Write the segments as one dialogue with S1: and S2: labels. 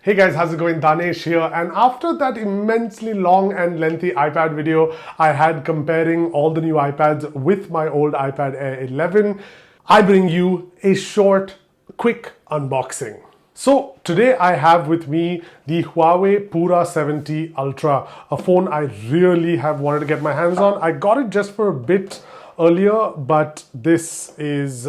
S1: Hey guys, how's it going? Daanesh here. And after that immensely long and lengthy iPad video I had comparing all the new iPads with my old iPad Air 11, I bring you a short, quick unboxing. So today I have with me the Huawei Pura 70 Ultra, a phone I really have wanted to get my hands on. I got it just for a bit earlier, but this is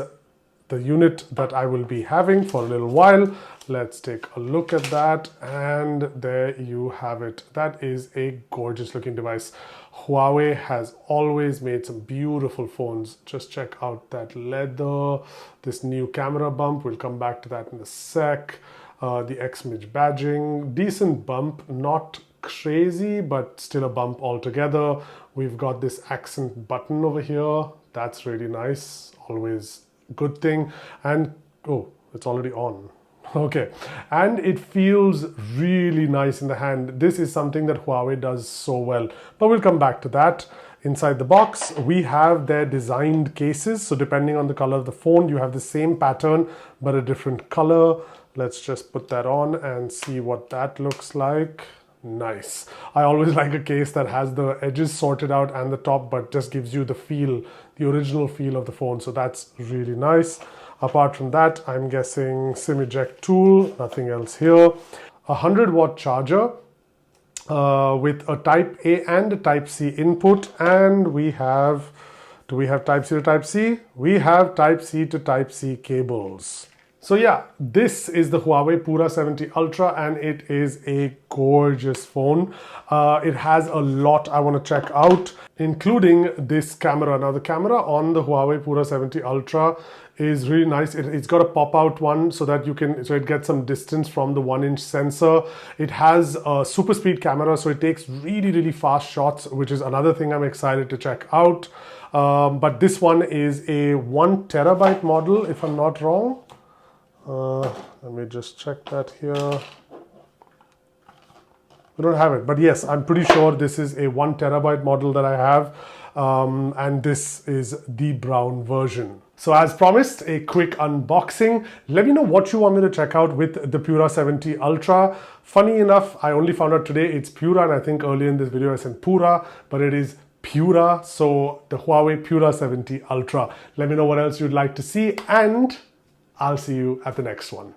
S1: the unit that I will be having for a little while. Let's take a look at that, and there you have it. That is a gorgeous looking device. Huawei has always made some beautiful phones. Just check out that leather, this new camera bump, we'll come back to that in a sec. The X-Midge badging, decent bump, not crazy, but still a bump altogether. We've got this accent button over here, that's really nice, always good thing. And oh, it's already on. Okay, and it feels really nice in the hand. This is something that Huawei does so well, but we'll come back to that. Inside the box, we have their designed cases. So depending on the color of the phone, you have the same pattern, but a different color. Let's just put that on and see what that looks like. Nice. I always like a case that has the edges sorted out and the top, but just gives you the feel, the original feel of the phone. So that's really nice. Apart from that, I'm guessing SIM eject tool, nothing else here. A 100-watt charger with a Type A and a Type C input. And we have, do we have Type C to Type C? We have Type C to Type C cables. So yeah, this is the Huawei Pura 70 Ultra, and it is a gorgeous phone. It has a lot I want to check out, including this camera. Now the camera on the Huawei Pura 70 Ultra is really nice. It's got a pop-out one so that you can, so it gets some distance from the 1-inch sensor. It has a super speed camera, so it takes really fast shots, which is another thing I'm excited to check out. But this one is a 1 terabyte model, if I'm not wrong. Let me just check that here. We don't have it, but yes, I'm pretty sure this is a 1 terabyte model that I have, and this is the brown version. So as promised, a quick unboxing. Let me know what you want me to check out with the Pura 70 Ultra. Funny enough, I only found out today it's Pura, and I think earlier in this video I said Pura, but it is Pura. So the Huawei Pura 70 Ultra. Let me know what else you'd like to see, and I'll see you at the next one.